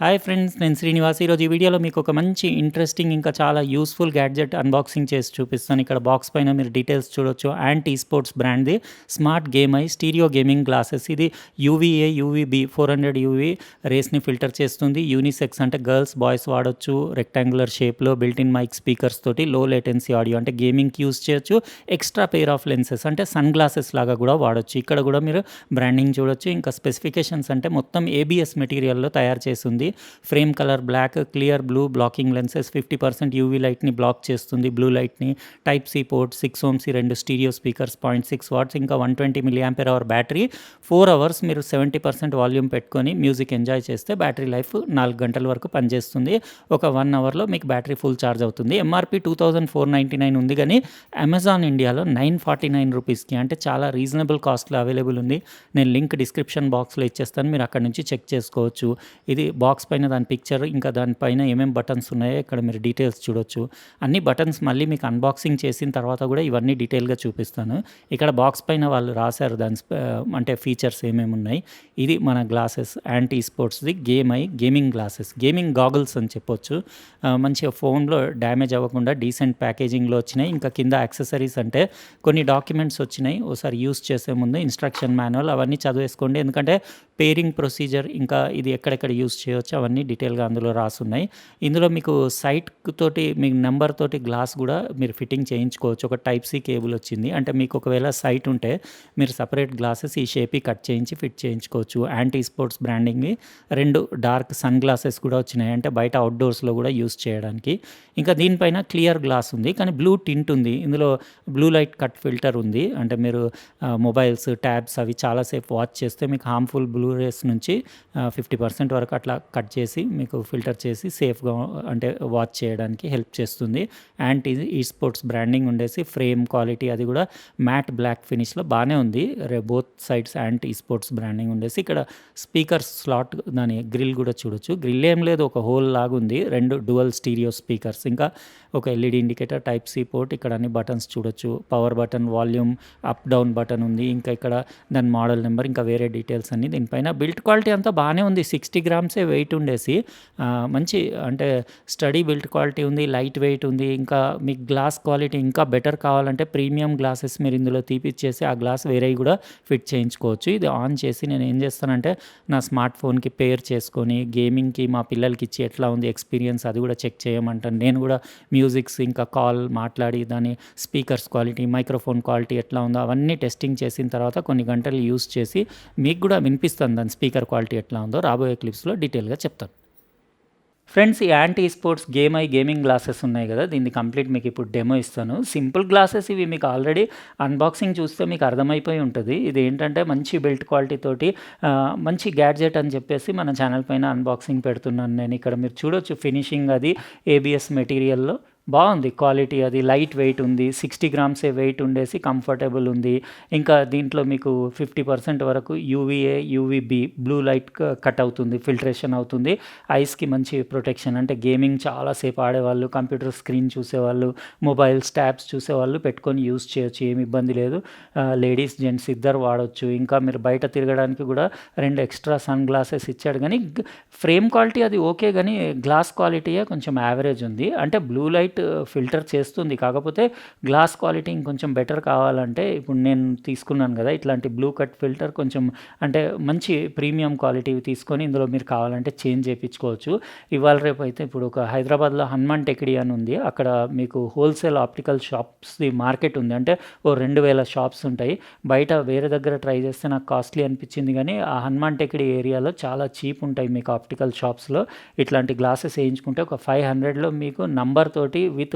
Hi friends, నేను శ్రీనివాస్. ఈరోజు ఈ వీడియోలో మీకు ఒక మంచి ఇంట్రెస్టింగ్ ఇంకా చాలా యూస్ఫుల్ గ్యాడ్జెట్ అన్బాక్సింగ్ చేసి చూపిస్తాను. ఇక్కడ బాక్స్ పైన మీరు డీటెయిల్స్ చూడొచ్చు. యాంటీ స్పోర్ట్స్ బ్రాండ్ది smart game i stereo gaming glasses. ఇది యూవీఏ యూవీబీ 400 యూవీ రేస్ని ఫిల్టర్ చేస్తుంది. యూనిసెక్స్ అంటే గర్ల్స్ బాయ్స్ వాడొచ్చు. రెక్టాంగులర్ షేప్లో బిల్ట్ ఇన్ మైక్ స్పీకర్స్ తోటి లో లేటెన్సీ ఆడియో అంటే గేమింగ్కి యూస్ చేయొచ్చు. ఎక్స్ట్రా పెయిర్ ఆఫ్ లెన్సెస్ అంటే సన్ గ్లాసెస్ లాగా కూడా వాడొచ్చు. ఇక్కడ కూడా మీరు బ్రాండింగ్ చూడొచ్చు. ఇంకా స్పెసిఫికేషన్స్ అంటే మొత్తం ఏబిఎస్ మెటీరియల్లో తయారు చేస్తుంది. Frame colour black, clear blue, blocking lenses, 50% UV లైట్ని బ్లాక్ చేస్తుంది, బ్లూ లైట్ని. Type C port, 6 ohms 2 stereo speakers, 0.6 watts, ఇంకా 120 mAh బ్యాటరీ. 4 hours మీరు 70% వాల్యూమ్ పెట్టుకొని మ్యూజిక్ ఎంజాయ్ చేస్తే బ్యాటరీ లైఫ్ 4 గంటల వరకు పనిచేస్తుంది. ఒక 1 hourలో మీకు బ్యాటరీ ఫుల్ ఛార్జ్ అవుతుంది. ఎంఆర్పి 2499 ఉంది, కానీ అమెజాన్ ఇండియాలో 949 రూపీస్కి అంటే చాలా రీజనబుల్ కాస్ట్లో అవైలబుల్ ఉంది. నేను లింక్ డిస్క్రిప్షన్ బాక్స్లో ఇచ్చేస్తాను, మీరు అక్కడ నుంచి చెక్ చేసుకోవచ్చు. ఇది బాక్స్ పైన దాని పిక్చర్, ఇంకా దానిపైన ఏమేమి బటన్స్ ఉన్నాయో ఇక్కడ మీరు డీటెయిల్స్ చూడొచ్చు. అన్ని బటన్స్ మళ్ళీ మీకు అన్బాక్సింగ్ చేసిన తర్వాత కూడా ఇవన్నీ డీటెయిల్గా చూపిస్తాను. ఇక్కడ బాక్స్ పైన వాళ్ళు రాశారు దాని అంటే ఫీచర్స్ ఏమేమి ఉన్నాయి. ఇది మన గ్లాసెస్ యాంటీ స్పోర్ట్స్ది గేమింగ్ గ్లాసెస్, గేమింగ్ గాగుల్స్ అని చెప్పొచ్చు. మంచిగా ఫోన్లో డ్యామేజ్ అవ్వకుండా డీసెంట్ ప్యాకేజింగ్లో వచ్చినాయి. ఇంకా కింద యాక్సెసరీస్ అంటే కొన్ని డాక్యుమెంట్స్ వచ్చినాయి. ఒకసారి యూస్ చేసే ముందు ఇన్స్ట్రక్షన్ మాన్యువల్ అవన్నీ చదివేసుకోండి, ఎందుకంటే పేరింగ్ ప్రొసీజర్ ఇంకా ఇది ఎక్కడెక్కడ యూస్ చేయవచ్చు అవన్నీ డీటెయిల్గా అందులో రాసున్నాయి. ఇందులో మీకు సైట్ తోటి మీకు నెంబర్ తోటి గ్లాస్ కూడా మీరు ఫిట్టింగ్ చేయించుకోవచ్చు. ఒక టైప్ సి కేబుల్ వచ్చింది, అంటే మీకు ఒకవేళ సైట్ ఉంటే మీరు సపరేట్ గ్లాసెస్ ఈ షేపీ కట్ చేయించి ఫిట్ చేయించుకోవచ్చు. యాంటీ స్పోర్ట్స్ బ్రాండింగ్వి 2 డార్క్ సన్ గ్లాసెస్ కూడా వచ్చినాయి, అంటే బయట అవుట్డోర్స్లో కూడా యూస్ చేయడానికి. ఇంకా దీనిపైన క్లియర్ గ్లాస్ ఉంది, కానీ బ్లూ టింట్ ఉంది. ఇందులో బ్లూ లైట్ కట్ ఫిల్టర్ ఉంది, అంటే మీరు మొబైల్స్ ట్యాబ్స్ అవి చాలాసేపు వాచ్ చేస్తే మీకు హార్మ్ఫుల్ బ్లూ రేస్ నుంచి 50% వరకు అట్లా కట్ చేసి మీకు ఫిల్టర్ చేసి సేఫ్గా అంటే వాచ్ చేయడానికి హెల్ప్ చేస్తుంది. అండ్ ఈ స్పోర్ట్స్ బ్రాండింగ్ ఉండేసి ఫ్రేమ్ క్వాలిటీ అది కూడా మ్యాట్ బ్లాక్ ఫినిష్లో బాగానే ఉంది. బోత్ సైడ్స్ యాండ్ ఈ స్పోర్ట్స్ బ్రాండింగ్ ఉండేసి ఇక్కడ స్పీకర్ స్లాట్ దాని గ్రిల్ కూడా చూడొచ్చు. గ్రిల్ ఏం లేదు, ఒక హోల్ లాగా ఉంది. 2 డ్యువల్ స్టీరియో స్పీకర్స్, ఇంకా ఒక LED indicator, type C port, ఇక్కడ అన్ని బటన్స్ చూడొచ్చు. Power button, volume up down button ఉంది. ఇంకా ఇక్కడ దాని మోడల్ నెంబర్, ఇంకా వేరే డీటెయిల్స్ అన్ని దీనిపైన. బిల్ట్ క్వాలిటీ అంతా బాగానే ఉంది. 60 grams వెయిట్ ఉండేసి మంచి అంటే స్టడీ బిల్ట్ క్వాలిటీ ఉంది, లైట్ వెయిట్ ఉంది. ఇంకా మీకు గ్లాస్ క్వాలిటీ ఇంకా బెటర్ కావాలంటే ప్రీమియం గ్లాసెస్ మీరు ఇందులో తీపిచ్చేసి ఆ గ్లాస్ వేరే కూడా ఫిట్ చేయించుకోవచ్చు. ఇది ఆన్ చేసి నేను ఏం చేస్తానంటే నా స్మార్ట్ ఫోన్కి పేర్ చేసుకొని గేమింగ్కి మా పిల్లలకి ఇచ్చి ఎట్లా ఉంది ఎక్స్పీరియన్స్ అది కూడా చెక్ చేయమంటాను. నేను కూడా మ్యూజిక్స్ ఇంకా కాల్ మాట్లాడి దాని స్పీకర్స్ క్వాలిటీ, మైక్రోఫోన్ క్వాలిటీ ఎట్లా ఉందో అవన్నీ టెస్టింగ్ చేసిన తర్వాత కొన్ని గంటలు యూస్ చేసి మీకు కూడా వినిపిస్తాను దాని స్పీకర్ క్వాలిటీ ఎట్లా ఉందో. రాబోయే క్లిప్స్లో డీటెయిల్గా చెప్తాను. ఫ్రెండ్స్, ఈ యాంటీ స్పోర్ట్స్ గేమింగ్ గ్లాసెస్ ఉన్నాయి కదా, దీన్ని కంప్లీట్ మీకు ఇప్పుడు డెమో ఇస్తాను. సింపుల్ గ్లాసెస్ ఇవి, మీకు ఆల్రెడీ అన్బాక్సింగ్ చూస్తే మీకు అర్థమైపోయి ఉంటుంది. ఇది ఏంటంటే మంచి బిల్ట్ క్వాలిటీ తోటి మంచి గ్యాడ్జెట్ అని చెప్పేసి మన ఛానల్ పైన అన్బాక్సింగ్ పెడుతున్నాను నేను. ఇక్కడ మీరు చూడొచ్చు ఫినిషింగ్ అది ఏబిఎస్ మెటీరియల్లో బాగుంది. క్వాలిటీ అది లైట్ వెయిట్ ఉంది. 60 grams వెయిట్ ఉండేసి కంఫర్టబుల్ ఉంది. ఇంకా దీంట్లో మీకు 50% వరకు UVA UVB blue light cut అవుతుంది, ఫిల్టరేషన్ అవుతుంది. ఐస్కి మంచి ప్రొటెక్షన్, అంటే గేమింగ్ చాలాసేపు ఆడేవాళ్ళు, కంప్యూటర్ స్క్రీన్ చూసేవాళ్ళు, మొబైల్స్ ట్యాబ్స్ చూసేవాళ్ళు పెట్టుకొని యూస్ చేయొచ్చు, ఏమి ఇబ్బంది లేదు. లేడీస్ జెంట్స్ ఇద్దరు వాడవచ్చు. ఇంకా మీరు బయట తిరగడానికి కూడా 2 ఎక్స్ట్రా సన్ గ్లాసెస్ ఇచ్చాడు, కానీ ఫ్రేమ్ క్వాలిటీ అది ఓకే, కానీ గ్లాస్ క్వాలిటీయే కొంచెం యావరేజ్ ఉంది. అంటే బ్లూ లైట్ ఫిల్టర్ చేస్తుంది, కాకపోతే గ్లాస్ క్వాలిటీ ఇంకొంచెం బెటర్ కావాలంటే ఇప్పుడు నేను తీసుకున్నాను కదా ఇట్లాంటి బ్లూ కట్ ఫిల్టర్, కొంచెం అంటే మంచి ప్రీమియం క్వాలిటీ తీసుకొని ఇందులో మీరు కావాలంటే చేంజ్ చేయించుకోవచ్చు. ఇవాళ రేపు అయితే ఇప్పుడు ఒక హైదరాబాద్లో హనుమాన్ టెక్డీ అని ఉంది, అక్కడ మీకు హోల్సేల్ ఆప్టికల్ షాప్స్ది మార్కెట్ ఉంది. అంటే ఓ 2000 షాప్స్ ఉంటాయి. బయట వేరే దగ్గర ట్రై చేస్తే నాకు కాస్ట్లీ అనిపించింది, కానీ ఆ హనుమాన్ టెక్డీ ఏరియాలో చాలా చీప్ ఉంటాయి మీకు ఆప్టికల్ షాప్స్లో. ఇట్లాంటి గ్లాసెస్ వేయించుకుంటే ఒక 500లో మీకు నంబర్ తోటి విత్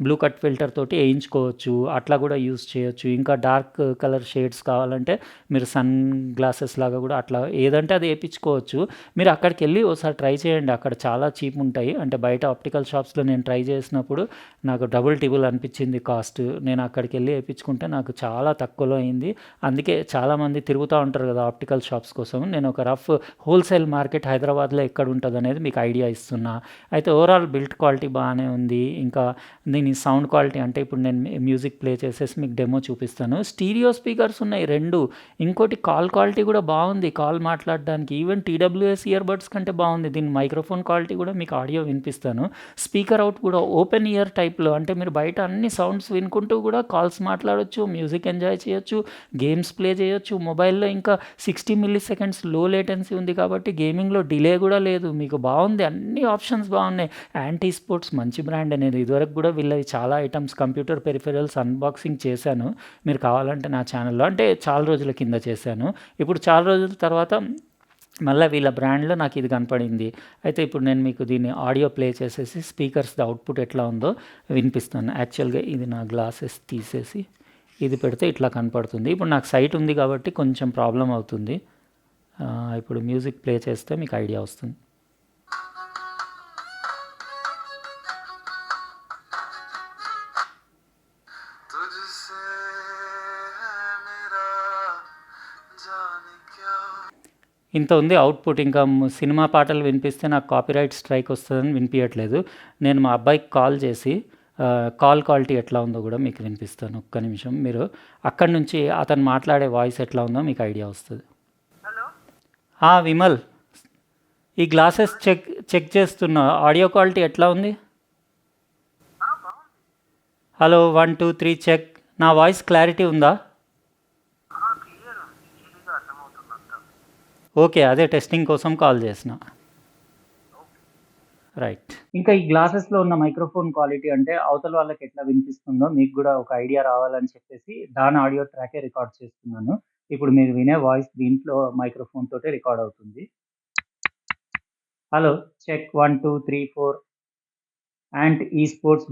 బ్లూ కట్ ఫిల్టర్ తోటి వేయించుకోవచ్చు. అట్లా కూడా యూస్ చేయొచ్చు. ఇంకా డార్క్ కలర్ షేడ్స్ కావాలంటే మీరు సన్ గ్లాసెస్ లాగా కూడా అట్లా ఏదంటే అది వేయించుకోవచ్చు. మీరు అక్కడికి వెళ్ళి ఒకసారి ట్రై చేయండి, అక్కడ చాలా చీప్ ఉంటాయి. అంటే బయట ఆప్టికల్ షాప్స్లో నేను ట్రై చేసినప్పుడు నాకు డబుల్ అనిపించింది కాస్ట్. నేను అక్కడికి వెళ్ళి వేయించుకుంటే నాకు చాలా తక్కువలో అయింది. అందుకే చాలామంది తిరుగుతూ ఉంటారు కదా ఆప్టికల్ షాప్స్ కోసం. నేను ఒక రఫ్ హోల్సేల్ మార్కెట్ హైదరాబాద్లో ఎక్కడ ఉంటుంది అనేది మీకు ఐడియా ఇస్తున్నా. అయితే ఓవరాల్ బిల్ట్ క్వాలిటీ బాగానే ఉంది. ఉంది. ఇంకా దీని సౌండ్ క్వాలిటీ అంటే ఇప్పుడు నేను మ్యూజిక్ ప్లే చేసేసి మీకు డెమో చూపిస్తాను. స్టీరియో స్పీకర్స్ ఉన్నాయి 2. ఇంకోటి కాల్ క్వాలిటీ కూడా బాగుంది. కాల్ మాట్లాడడానికి ఈవెన్ టీడబ్ల్యూఎస్ ఇయర్ బడ్స్ కంటే బాగుంది. దీని మైక్రోఫోన్ క్వాలిటీ కూడా మీకు ఆడియో వినిపిస్తాను. స్పీకర్ అవుట్ కూడా ఓపెన్ ఇయర్ టైప్‌లో అంటే మీరు బయట అన్ని సౌండ్స్ వినుకుంటూ కూడా కాల్స్ మాట్లాడొచ్చు, మ్యూజిక్ ఎంజాయ్ చేయొచ్చు, గేమ్స్ ప్లే చేయొచ్చు. మొబైల్‌లో ఇంకా 60 మిల్లీ సెకండ్స్ లో లేటెన్సీ ఉంది కాబట్టి గేమింగ్‌లో డిలే కూడా లేదు. మీకు బాగుంది. అన్ని ఆప్షన్స్ బాగున్నాయి. యాంటీ స్పోర్ట్స్ మంచి బ్రాండ్. నేను ఇదివరకు కూడా వీళ్ళవి చాలా ఐటమ్స్ కంప్యూటర్ పెరిఫెరల్స్ అన్బాక్సింగ్ చేశాను. మీరు కావాలంటే నా ఛానల్‌లో అంటే చాలా రోజుల కింద చేశాను. ఇప్పుడు చాలా రోజుల తర్వాత మళ్ళీ వీళ్ళ బ్రాండ్లో నాకు ఇది కనపడింది. అయితే ఇప్పుడు నేను మీకు దీన్ని ఆడియో ప్లే చేసేసి స్పీకర్స్‌ది అవుట్‌పుట్ ఎట్లా ఉందో వినిపిస్తాను. యాక్చువల్‌గా ఇది నా గ్లాసెస్ తీసేసి ఇది పెడితే ఇట్లా కనపడుతుంది. ఇప్పుడు నాకు సైట్ ఉంది కాబట్టి కొంచెం ప్రాబ్లం అవుతుంది. ఇప్పుడు మ్యూజిక్ ప్లే చేస్తే మీకు ఐడియా వస్తుంది. ఇంత ఉంది అవుట్‌పుట్. ఇంకా సినిమా పాటలు వినిపిస్తే నాకు కాపీరైట్ స్ట్రైక్ వస్తదని వినిపియట్లేదు. నేను మా అబ్బాయికి కాల్ చేసి కాల్ క్వాలిటీ ఎట్లా ఉందో కూడా మీకు వినిపిస్తాను. ఒక్క నిమిషం. మీరు అక్కడి నుంచి అతను మాట్లాడే వాయిస్ ఎట్లా ఉందో మీకు ఐడియా వస్తది. విమల్, ఈ గ్లాసెస్ చెక్ చేస్తున్నా. ఆడియో క్వాలిటీ ఎట్లా ఉంది? Hello 1, 2, 3 check. నా వాయిస్ క్లారిటీ ఉందా? ఓకే. అదే టెస్టింగ్ కోసం కాల్ చేసిన. రైట్. ఇంకా ఈ గ్లాసెస్‌లో ఉన్న మైక్రోఫోన్ క్వాలిటీ అంటే అవతల వాళ్ళకి ఎట్లా వినిపిస్తుందో మీకు కూడా ఒక ఐడియా రావాలని చెప్పేసి దాని ఆడియో ట్రాకే రికార్డ్ చేస్తున్నాను. ఇప్పుడు మీరు వినే వాయిస్ దీంట్లో మైక్రోఫోన్ తోటే రికార్డ్ అవుతుంది. Hello check 1, 2, 3, 4 Ant Esports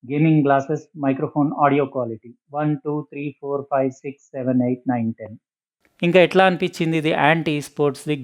gaming glasses microphone audio quality 1, 2, 3, 4, 5, 6, 7, 8, 9, 10. ఇంకా ఎట్లా అనిపించింది ఇది యాంటీ స్పోర్ట్స్‌ది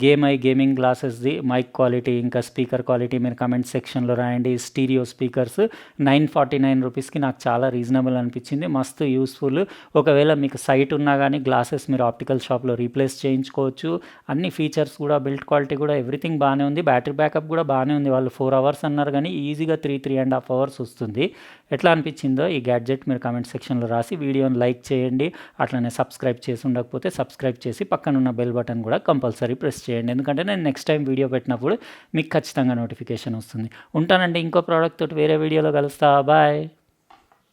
గేమింగ్ గ్లాసెస్‌ది మైక్ క్వాలిటీ ఇంకా స్పీకర్ క్వాలిటీ మీరు కామెంట్ సెక్షన్‌లో రాయండి. స్టీరియో స్పీకర్స్ 949 రూపీస్‌కి నాకు చాలా రీజనబుల్ అనిపించింది. మస్తు యూస్‌ఫుల్. ఒకవేళ మీకు సైట్ ఉన్నా గానీ గ్లాసెస్ మీరు ఆప్టికల్ షాప్‌లో రీప్లేస్ చేయించుకోవచ్చు. అన్ని ఫీచర్స్ కూడా బిల్డ్ క్వాలిటీ కూడా ఎవ్రీథింగ్ బాగానే ఉంది. బ్యాటరీ బ్యాకప్ కూడా బాగానే ఉంది. వాళ్ళు 4 అవర్స్ అన్నారు కానీ ఈజీగా 3.5 అవర్స్ వస్తుంది. ఎట్లా అనిపించిందో ఈ గ్యాడ్జెట్ మీరు కామెంట్ సెక్షన్‌లో రాసి వీడియోని లైక్ చేయండి. అట్లనే సబ్స్క్రైబ్ చేసి ఉండకపోతే సబ్స్క్రైబ్ చేసి పక్కనున్న బెల్ బటన్ కూడా కంపల్సరీ ప్రెస్ చేయండి. ఎందుకంటే నేను నెక్స్ట్ టైం వీడియో పెట్టినప్పుడు మీకు ఖచ్చితంగా నోటిఫికేషన్ వస్తుంది. ఉంటానండి. ఇంకో ప్రోడక్ట్ తోటి వేరే వీడియోలో కలుస్తా. బాయ్.